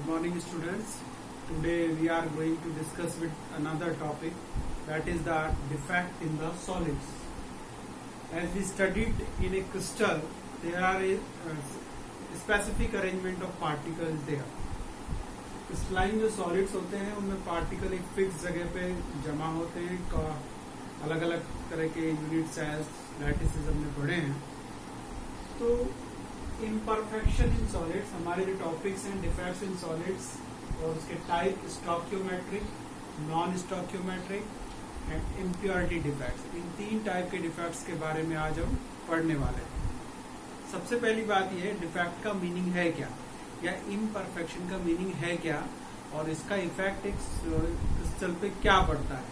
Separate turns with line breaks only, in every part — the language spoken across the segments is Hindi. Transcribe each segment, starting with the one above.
morning, students. Today we are going to discuss with another topic, that is the defect in the solids. As we studied in a crystal, there are a specific arrangement of particles there. Crystalline जो सॉलिड्स होते हैं उनमें पार्टिकल एक फिक्स जगह पे जमा होते हैं, अलग अलग तरह के यूनिट सेल्स लैटिसेस हमने पढ़े हैं. तो इम्परफेक्शन इन सॉलिड्स हमारे जो टॉपिक्स हैं, डिफेक्ट्स इन सॉलिड्स और उसके type stoichiometric, non stoichiometric and impurity defects. इन तीन टाइप के डिफेक्ट्स के बारे में आज हम पढ़ने वाले हैं. सबसे पहली बात यह है, डिफेक्ट का मीनिंग है क्या या इम्परफेक्शन का मीनिंग है क्या और इसका इफेक्ट एक क्रिस्टल पे क्या पड़ता है.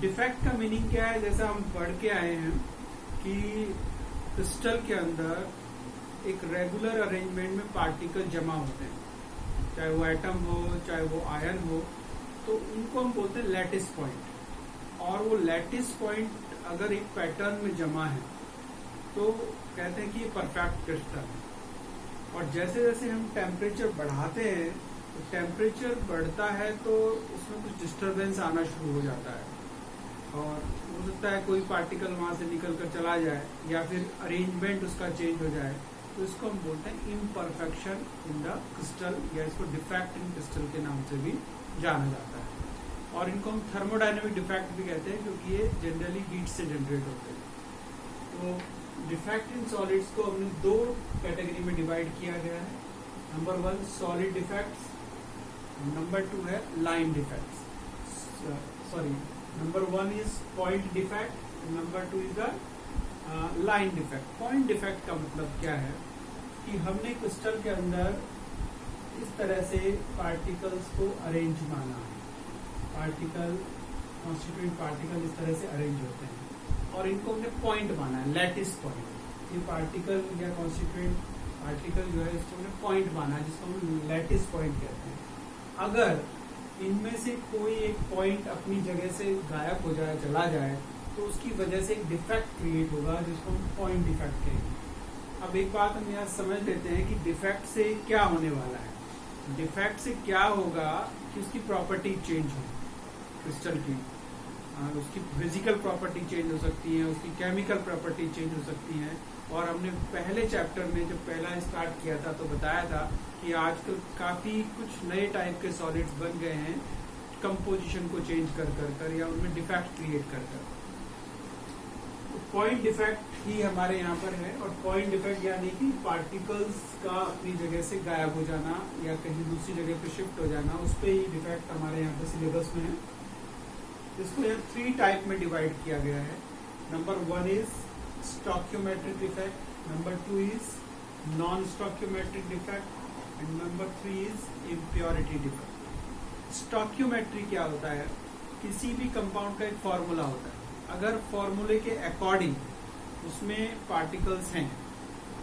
डिफेक्ट का मीनिंग क्या है, जैसा हम पढ़ के आए हैं कि क्रिस्टल के अंदर एक रेगुलर अरेंजमेंट में पार्टिकल जमा होते हैं, चाहे वो एटम हो चाहे वो आयन हो, तो उनको हम बोलते हैं लैटिस पॉइंट. और वो लैटिस पॉइंट अगर एक पैटर्न में जमा है तो कहते हैं कि ये परफेक्ट क्रिस्टल है. और जैसे जैसे हम टेम्परेचर बढ़ाते हैं तो टेम्परेचर बढ़ता है तो उसमें कुछ डिस्टरबेंस आना शुरू हो जाता है और हो सकता है कोई पार्टिकल वहां से निकल कर चला जाए या फिर अरेंजमेंट उसका चेंज हो जाए. तो इसको हम बोलते हैं इम्परफेक्शन इन द क्रिस्टल या इसको डिफेक्ट इन क्रिस्टल के नाम से भी जाना जाता है. और इनको हम थर्मोडायनेमिक डिफेक्ट भी कहते हैं क्योंकि ये जनरली हीट से जनरेट होते हैं. तो डिफेक्ट इन सॉलिड्स को हमने दो कैटेगरी में डिवाइड किया गया है. नंबर 1 सॉलिड डिफेक्ट्स, नंबर 2 है line defects. Number 1 is point defect, number 2 is the line defect. Point defect का मतलब क्या है कि हमने क्रिस्टल के अंदर इस तरह से पार्टिकल्स को अरेंज माना है. पार्टिकल कॉन्स्टिट्यूएंट पार्टिकल इस तरह से अरेंज होते हैं और इनको हमने पॉइंट माना है, लैटिस पॉइंट. ये पार्टिकल या कॉन्स्टिट्यूएंट पार्टिकल जो है इसको हमने पॉइंट माना है, जिसको हम लैटिस पॉइंट कहते हैं. अगर इनमें से कोई एक पॉइंट अपनी जगह से गायब हो जाए, चला जाए, तो उसकी वजह से एक डिफेक्ट क्रिएट होगा जिसको हम पॉइंट डिफेक्ट कहेंगे. अब एक बात हम यहाँ समझ लेते हैं कि डिफेक्ट से क्या होने वाला है. डिफेक्ट से क्या होगा कि उसकी प्रॉपर्टी चेंज हो क्रिस्टल की. उसकी फिजिकल प्रॉपर्टी चेंज हो सकती है, उसकी केमिकल प्रॉपर्टी चेंज हो सकती है. और हमने पहले चैप्टर में जब पहला स्टार्ट किया था तो बताया था कि आजकल काफी कुछ नए टाइप के सॉलिड्स बन गए हैं कंपोजिशन को चेंज कर या उनमें डिफेक्ट क्रिएट कर. पॉइंट डिफेक्ट ही हमारे यहाँ पर है. और पॉइंट डिफेक्ट यानी कि पार्टिकल्स का अपनी जगह से गायब हो जाना या कहीं दूसरी जगह पे शिफ्ट हो जाना, उस पर ही डिफेक्ट हमारे यहाँ पे सिलेबस में है. इसको यहाँ 3 टाइप में डिवाइड किया गया है. Number 1 is stoichiometric defect, number 2 is non stoichiometric defect and number 3 is impurity defect. Stoichiometry क्या होता है, किसी भी कंपाउंड का एक फॉर्मूला होता है. अगर फॉर्मूले के अकॉर्डिंग उसमें पार्टिकल्स हैं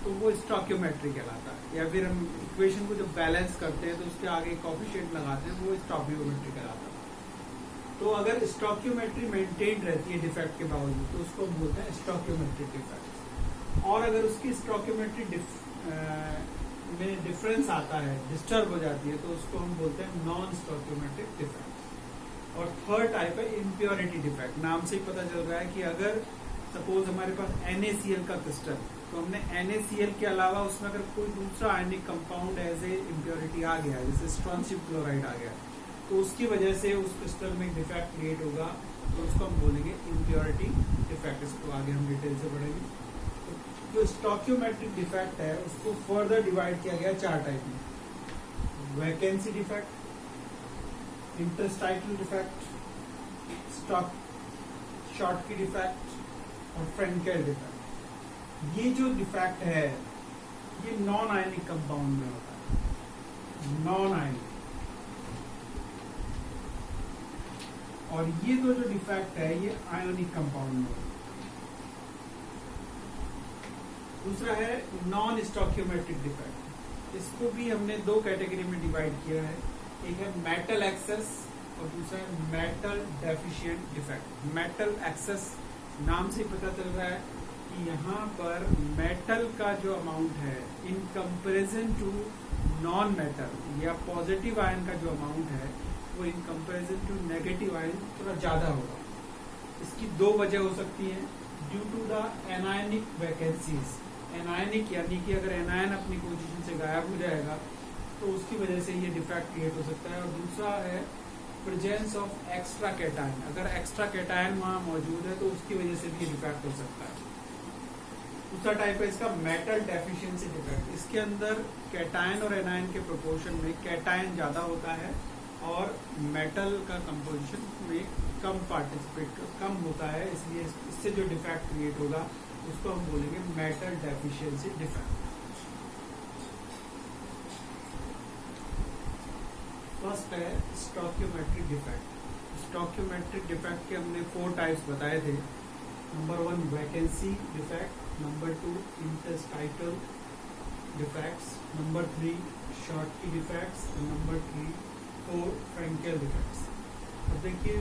तो वो स्टोकियोमेट्री कहलाता है. या फिर हम इक्वेशन को जब बैलेंस करते हैं तो उसके आगे कोएफिशिएंट लगाते हैं, वो स्टोकियोमेट्री कहलाता है. तो अगर स्टोकियोमेट्री मेंटेन रहती है डिफेक्ट के बावजूद तो उसको हम बोलते हैं स्टोकियोमेट्रिक डिफेक्ट. और अगर उसकी स्टोकियोमेट्री में डिफरेंस आता है, डिस्टर्ब हो जाती है, तो उसको हम बोलते हैं नॉन स्टोकियोमेट्रिक डिफेक्ट. और थर्ड टाइप है इम्प्योरिटी डिफेक्ट. नाम से ही पता चल रहा है कि अगर सपोज हमारे पास NaCl का क्रिस्टल, तो हमने NaCl के अलावा उसमें अगर कोई दूसरा ionic compound as a impurity आ गया, जैसे स्ट्रॉन्शियम क्लोराइड आ गया, तो उसकी वजह से उस क्रिस्टल में एक डिफेक्ट क्रिएट होगा, तो उसको हम बोलेंगे इम्प्योरिटी डिफेक्ट. इसको आगे हम डिटेल से पढ़ेंगे. तो जो स्टोकियोमेट्रिक डिफेक्ट है उसको फर्दर डिवाइड किया गया 4 टाइप में. Vacancy defect, interstitial defect, Schottky defect और फ्रेंकेल डिफेक्ट. ये जो डिफेक्ट है ये नॉन आयनिक कंपाउंड में होता है, नॉन आयनिक. और ये जो डिफेक्ट है ये आयोनिक कंपाउंड में होता है. दूसरा है नॉन स्टोकियोमेट्रिक डिफेक्ट. इसको भी हमने 2 कैटेगरी में डिवाइड किया है. एक है मेटल एक्सेस और दूसरा है metal deficient defect. Metal access नाम से पता चल रहा है कि यहाँ पर मेटल का जो अमाउंट है in comparison to non metal या पॉजिटिव आयन का जो अमाउंट है वो in comparison to negative ion थोड़ा ज्यादा होगा। इसकी दो वजह हो सकती है, due to the anionic vacancies. Anionic यानी कि अगर एनायन अपनी पोजीशन से गायब हो जाएगा तो उसकी वजह से ये डिफेक्ट क्रिएट हो सकता है। और दूसरा है प्रेजेंस ऑफ एक्स्ट्रा कैटायन। अगर एक्स्ट्रा कैटायन वहाँ मौजूद है तो उसकी वजह से भी डिफेक्ट हो सकता है। दूसरा टाइप है इसका मेटल डेफिशिएंसी डिफेक्ट। इसके अंदर कैटायन और एनायन के प्रोपोर्शन में कैटायन ज्यादा होता है और मेटल का कंपोजिशन में कम होता है, इसलिए इससे जो डिफेक्ट क्रिएट होगा उसको हम बोलेंगे मेटल डेफिशिएंसी डिफेक्ट। फर्स्ट है स्टोकियोमेट्रिक डिफेक्ट। स्टोकियोमेट्रिक डिफेक्ट के हमने 4 टाइप्स बताए थे। Number 1 vacancy defect, number 2 interstitial defects, number 3 Schottky defects, number 4 Frenkel defects. अब देखिए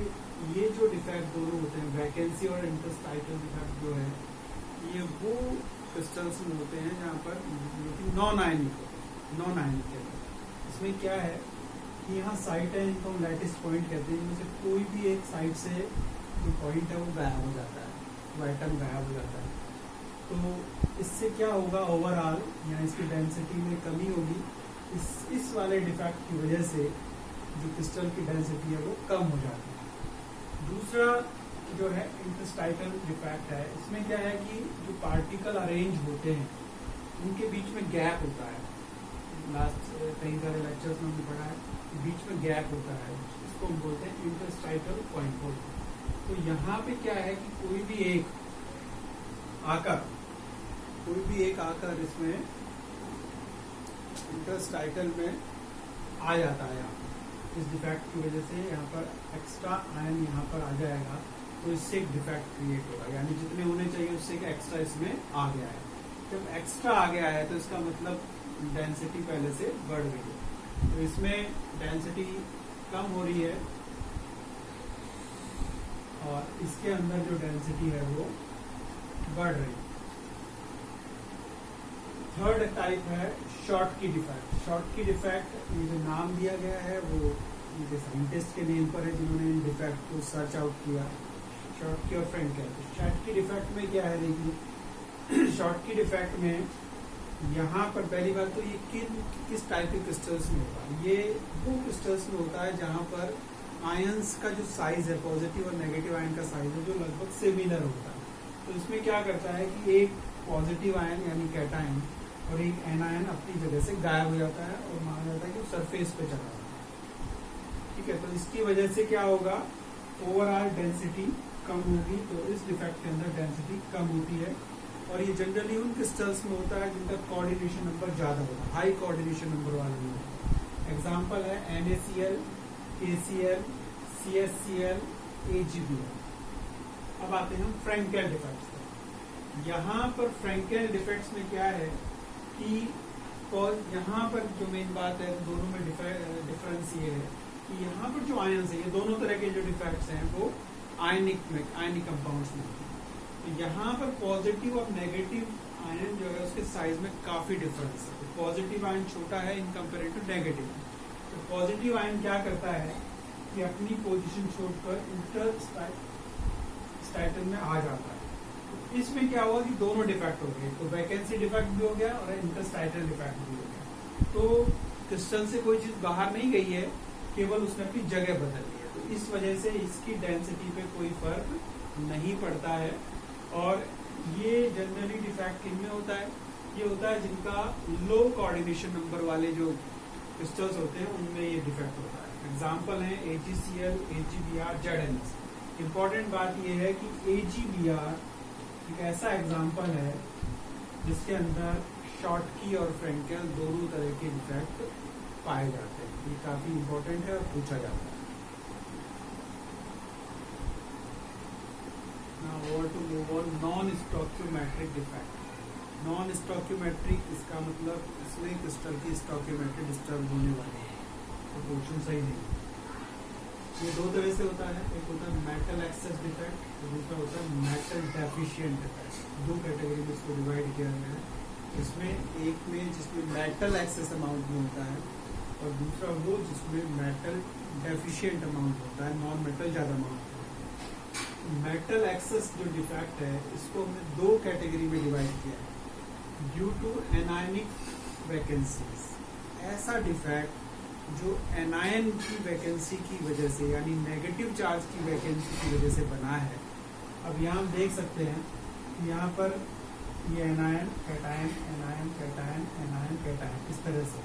ये जो डिफेक्ट दोनों होते हैं, वैकेंसी और इंटरस्टाइटल डिफेक्ट जो है, ये वो क्रिस्टल्स में होते हैं जहाँ पर नॉन आयनिक है। इसमें क्या है कि यहाँ साइट है, इनको हम लैटिस पॉइंट कहते हैं। इनमें से कोई भी एक साइड से जो पॉइंट है वो गायब हो जाता है, वो एटम गायब हो जाता है। तो इससे क्या होगा, ओवरऑल यहाँ इसकी डेंसिटी में कमी होगी। इस वाले डिफेक्ट की वजह से जो क्रिस्टल की डेंसिटी है वो कम हो जाती है। दूसरा जो है इंटरस्टाइटल डिफेक्ट है। इसमें क्या है कि जो पार्टिकल अरेंज होते हैं उनके बीच में गैप होता है। लास्ट कई सारे लेक्चर्स में हमने पढ़ा है, बीच में गैप होता है, इसको हम बोलते हैं इंटरस्टाइटल पॉइंट होल। तो यहाँ पे क्या है कि कोई भी एक आकर इसमें इंटरस्टाइटल में आ जाता है। यहाँ इस डिफेक्ट की वजह से यहाँ पर एक्स्ट्रा आयन यहाँ पर आ जाएगा, तो इससे एक डिफेक्ट क्रिएट होगा। यानी जितने होने चाहिए उससे एक एक्स्ट्रा इसमें आ गया है। जब एक्स्ट्रा आ गया है तो इसका मतलब डेंसिटी पहले से बढ़ गई है, तो इसमें डेंसिटी कम हो रही है और इसके अंदर जो डेंसिटी है वो बढ़ रही है। थर्ड टाइप है शॉर्टकी डिफेक्ट। शॉर्टकी डिफेक्ट ये जो नाम दिया गया है वो ये साइंटिस्ट के नेम पर है जिन्होंने इन डिफेक्ट को सर्च आउट किया, शॉर्टकी और फ्रैंकेल। शॉर्टकी डिफेक्ट में क्या है, देखिए शॉर्टकी डिफेक्ट में यहाँ पर पहली बात तो ये किस टाइप के क्रिस्टल्स में होता है। ये वो क्रिस्टल्स में होता है जहाँ पर आयंस का जो साइज है, पॉजिटिव और नेगेटिव आयन का साइज है, जो लगभग सिमिलर होता है। तो इसमें क्या करता है कि एक पॉजिटिव आयन यानी कैटायन और एक एनायन अपनी जगह से गायब हो जाता है और माना जाता है कि वो सरफेस पे चला जाता है। ठीक है, तो इसकी वजह से क्या होगा, ओवरऑल डेंसिटी कम होगी। तो इस डिफेक्ट के अंदर डेंसिटी कम होती है और ये जनरली उन क्रिस्टल्स में होता है जिनका कोऑर्डिनेशन नंबर ज्यादा होता है, हाई कोऑर्डिनेशन नंबर वाले में होता है। एग्जाम्पल है NaCl, KCl, CsCl, AgBr। अब आते हैं हम फ्रैंकेल डिफेक्ट्स पर। यहाँ पर फ्रैंकेल डिफेक्ट्स में क्या है कि यहाँ पर जो मेन बात है दोनों में डिफरेंस ये है कि यहाँ पर जो आयंस है, ये दोनों तरह के जो डिफेक्ट्स हैं वो आयनिक कंपाउंड्स में होते हैं। तो यहाँ पर पॉजिटिव और नेगेटिव आयन जो है उसके साइज में काफी डिफरेंस है। तो पॉजिटिव आयन छोटा है इन कंपेरेटिव टू नेगेटिव। तो पॉजिटिव आयन क्या करता है कि अपनी पोजीशन छोड़कर इंटरस्टाइटल में आ जाता है। तो इसमें क्या हुआ कि दोनों डिफेक्ट हो गए, तो वैकेंसी डिफेक्ट भी हो गया और इंटरस्टाइटल डिफेक्ट भी हो गया। तो क्रिस्टल से कोई चीज बाहर नहीं गई है, केवल उसने अपनी जगह बदल ली है। तो इस वजह से इसकी डेंसिटी पे कोई फर्क नहीं पड़ता है। और ये जनरली डिफेक्ट किन में होता है, ये होता है जिनका लो कोऑर्डिनेशन नंबर वाले जो क्रिस्टल्स होते हैं उनमें ये डिफेक्ट होता है। एग्जाम्पल है AgCl, AgBr, ZnS। इम्पोर्टेंट बात यह है कि AgBr एक ऐसा एग्जाम्पल है जिसके अंदर शॉर्टकी और फ्रैंकेल दोनों तरह के डिफेक्ट पाए जाते हैं। ये काफी इम्पोर्टेंट है और पूछा जाता है। Now over to move on non-stoichiometric defect. Non-stoichiometric इसका मतलब इसमें क्रिस्टल की स्टोइकियोमेट्री डिस्टर्ब होने वाली है, प्रोपोर्शन सही नहीं। ये दो तरह से होता है, एक होता है मेटल एक्सेस डिफेक्ट और दूसरा होता है मेटल डेफिशिएंट डिफेक्ट। दो कैटेगरी में इसको डिवाइड किया गया है। इसमें एक में जिसमें मेटल एक्सेस अमाउंट में होता है और दूसरा वो जिसमें मेटल डेफिशिएंट अमाउंट होता है, नॉन मेटल ज़्यादा अमाउंट होता है। मेटल एक्सेस जो डिफेक्ट है इसको हमने दो कैटेगरी में डिवाइड किया है। ड्यू टू एनायनिक वैकेंसीज, ऐसा डिफेक्ट जो एनायन की वैकेंसी की वजह से यानी नेगेटिव चार्ज की वैकेंसी की वजह से बना है। अब यहाँ हम देख सकते हैं यहाँ पर ये anion cation anion cation anion cation इस तरह से।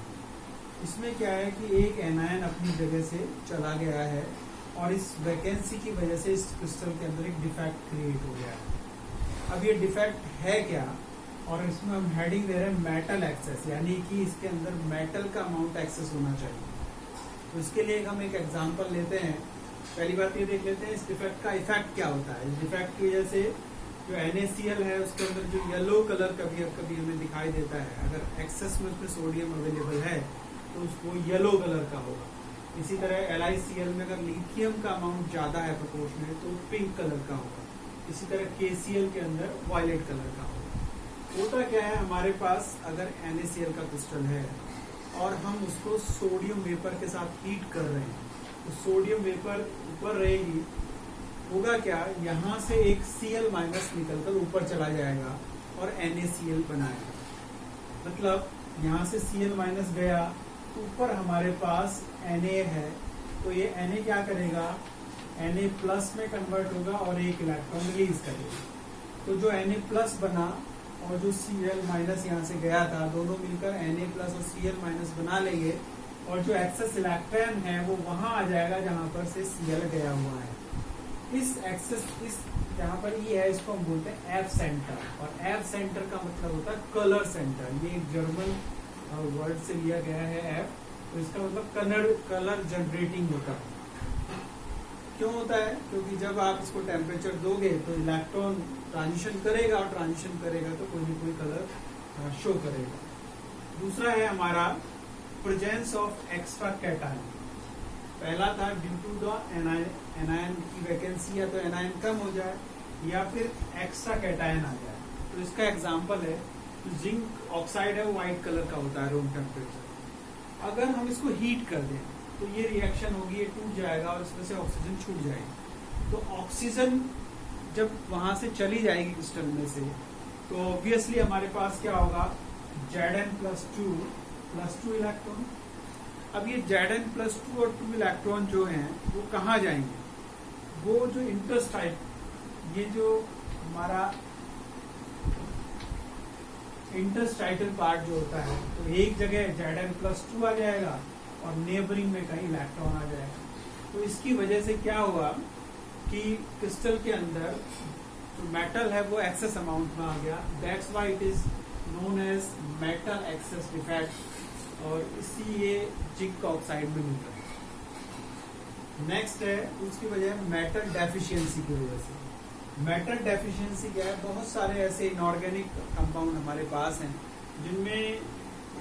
इसमें क्या है कि एक एनायन अपनी जगह से चला गया है और इस वैकेंसी की वजह से इस क्रिस्टल के अंदर एक डिफेक्ट क्रिएट हो गया है। अब ये डिफेक्ट है क्या, और इसमें हम हेडिंग दे रहे हैं मेटल एक्सेस, यानी कि इसके अंदर मेटल का अमाउंट एक्सेस होना चाहिए। तो इसके लिए हम एक एग्जांपल लेते हैं। पहली बात ये देख लेते हैं इस डिफेक्ट का इफेक्ट क्या होता है। इस डिफेक्ट की वजह से जो NaCl है उसके अंदर जो येलो कलर कभी हमें दिखाई देता है, अगर एक्सेस में उसमें सोडियम अवेलेबल है तो उसको येलो कलर का होगा। इसी तरह LiCl में अगर लिथियम का अमाउंट ज्यादा है प्रोपोर्शनल तो पिंक कलर का होगा। इसी तरह KCl के अंदर वायलेट कलर का होगा। होता क्या है, हमारे पास अगर NaCl का क्रिस्टल है और हम उसको सोडियम वेपर के साथ हीट कर रहे हैं तो सोडियम वेपर ऊपर रहेगी, होगा क्या, यहाँ से एक Cl माइनस निकलकर ऊपर चला जाएगा और NaCl बनाएगा। मतलब यहाँ से Cl माइनस गया तो ऊपर हमारे पास Na है, तो ये Na क्या करेगा, Na प्लस में कन्वर्ट होगा और एक इलेक्ट्रॉन रिलीज करेगा। तो जो Na प्लस बना और जो Cl माइनस यहाँ से गया था, दोनों मिलकर Na प्लस और Cl माइनस बना लेंगे और जो एक्सेस इलेक्ट्रॉन है वो वहां आ जाएगा जहां पर से Cl गया हुआ है। इस जहाँ पर ये है इसको हम बोलते हैं एफ सेंटर, और एफ सेंटर का मतलब होता है कलर सेंटर। ये एक जर्मन वर्ड से लिया गया है एफ, तो इसका मतलब कलर जनरेटिंग होता है। क्यों होता है, क्योंकि जब आप इसको टेम्परेचर दोगे तो इलेक्ट्रॉन ट्रांजिशन करेगा और ट्रांजिशन करेगा तो कोई न कोई कलर शो करेगा। दूसरा है हमारा प्रेजेंस ऑफ एक्स्ट्रा कैटायन। पहला था ड्यू टू द एनायन की वैकेंसी, या तो एनायन कम हो जाए या फिर एक्स्ट्रा कैटायन आ जाए। तो इसका एग्जांपल है तो जिंक ऑक्साइड है वो व्हाइट कलर का होता है रूम टेम्परेचर। अगर हम इसको हीट कर दें तो ये रिएक्शन होगी, ये टूट जाएगा और इसमें से ऑक्सीजन छूट जाएगी। तो ऑक्सीजन जब वहां से चली जाएगी क्रिस्टल में से तो ऑब्वियसली हमारे पास क्या होगा, Zn+2 इलेक्ट्रॉन। अब ये Zn+2 और 2 इलेक्ट्रॉन जो हैं वो कहाँ जाएंगे, वो जो इंटरस्टाइट, ये जो हमारा इंटरस्टाइटल पार्ट जो होता है, तो एक जगह Zn+2 आ जाएगा और नेबरिंग में कहीं इलेक्ट्रॉन आ जाएगा। तो इसकी वजह से क्या हुआ कि क्रिस्टल के अंदर जो मेटल है वो एक्सेस अमाउंट में आ गया। That's why it is known as metal excess defect, और इसी ये जिंक ऑक्साइड में मिलता है। नेक्स्ट है उसकी वजह मेटल डेफिशिएंसी की वजह से। मेटल डेफिशिएंसी क्या है, बहुत सारे ऐसे इनऑर्गेनिक कंपाउंड हमारे पास हैं जिनमें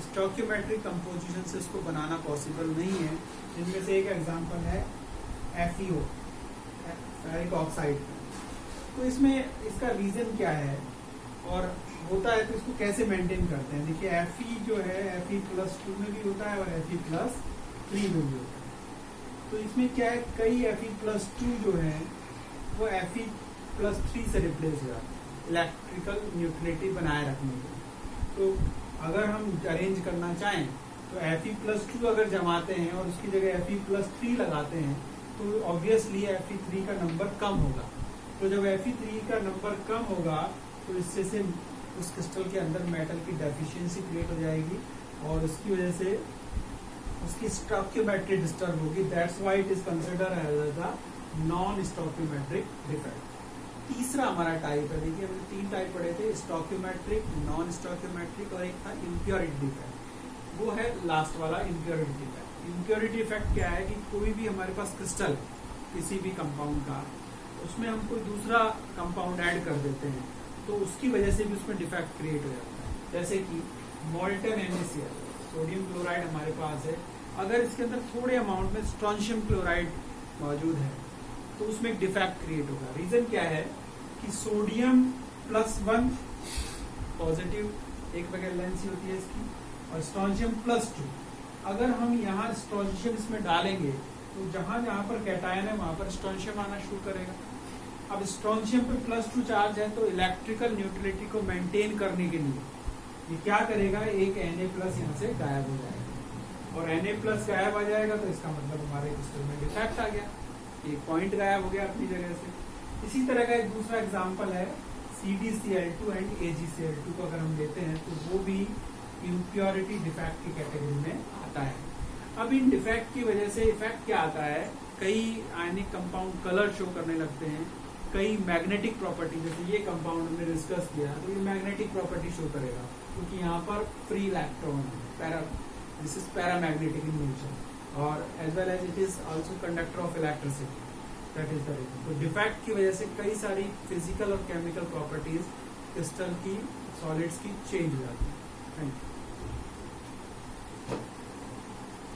स्टोइकियोमेट्रिक कंपोजिशन से इसको बनाना पॉसिबल नहीं है। जिनमें से एक एग्जांपल है FeO, फेरिक ऑक्साइड। तो इसमें इसका रीजन क्या है और होता है तो इसको कैसे मेंटेन करते हैं। देखिए Fe जो है Fe+2 में भी होता है और Fe+3 में भी होता है। तो इसमें क्या है, कई Fe+2 जो है वो Fe+3 से रिप्लेस हो जाता है इलेक्ट्रिकल न्यूट्रलिटी बनाए रखने के लिए। तो अगर हम अरेंज करना चाहें तो Fe+2 अगर जमाते हैं और उसकी जगह Fe+3 लगाते हैं तो ऑब्वियसली Fe3 का नंबर कम होगा। तो जब Fe3 का नंबर कम होगा तो इससे से उस क्रिस्टल के अंदर मेटल की डेफिशिएंसी क्रिएट हो जाएगी और उसकी वजह से उसकी स्टोइकियोमेट्री डिस्टर्ब होगी। That's why it is considered as the non stoichiometric defect. तीसरा हमारा टाइप है, देखिए हमने 3 टाइप पढ़े थे, स्टोइकियोमेट्रिक, नॉन स्टोइकियोमेट्रिक और एक था इम्प्योरिटी डिफेक्ट। वो है लास्ट वाला इम्प्योरिटी डिफेक्ट। इम्प्योरिटी डिफेक्ट क्या है कि कोई भी हमारे पास क्रिस्टल किसी भी कंपाउंड का, उसमें हम कोई दूसरा कंपाउंड ऐड कर देते हैं तो उसकी वजह से भी उसमें डिफेक्ट क्रिएट हो जाता है। जैसे कि मोल्टन NaCl, सोडियम क्लोराइड हमारे पास है, अगर इसके अंदर थोड़े अमाउंट में स्ट्रोंशियम क्लोराइड मौजूद है तो उसमें एक डिफेक्ट क्रिएट होगा। रीजन क्या है कि सोडियम +1 पॉजिटिव एक वैलेंसी होती है इसकी, और स्ट्रोंशियम +2। अगर हम यहाँ स्ट्रोंशियम इसमें डालेंगे तो जहां जहां पर कैटायन है वहां पर स्ट्रोंशियम आना शुरू करेगा। अब स्ट्रोंशियम पे +2 चार्ज है तो इलेक्ट्रिकल न्यूट्रलिटी को मेंटेन करने के लिए ये क्या करेगा, एक Na+ यहाँ से गायब हो जाएगा, और Na+ गायब आ जाएगा तो इसका मतलब हमारे क्रिस्टल में डिफेक्ट आ गया, एक पॉइंट गायब हो गया अपनी जगह से। इसी तरह का एक दूसरा एग्जाम्पल है CdCl2 एंड AgCl2 को अगर हम लेते हैं तो वो भी इम्प्योरिटी डिफेक्ट की कैटेगरी में आता है। अब इन डिफेक्ट की वजह से इफेक्ट क्या आता है, कई आयनिक कंपाउंड कलर शो करने लगते हैं, कई मैग्नेटिक प्रॉपर्टी, जैसे ये कंपाउंड हमने डिस्कस किया तो ये मैग्नेटिक प्रॉपर्टी शो करेगा क्योंकि यहाँ पर फ्री इलेक्ट्रॉन है, this is paramagnetic in nature, और as well as it is also conductor of electricity, that is the reason. तो डिफेक्ट की वजह से कई सारी फिजिकल और केमिकल प्रॉपर्टीज क्रिस्टल की, सॉलिड्स की चेंज हो जाती है। Thank you.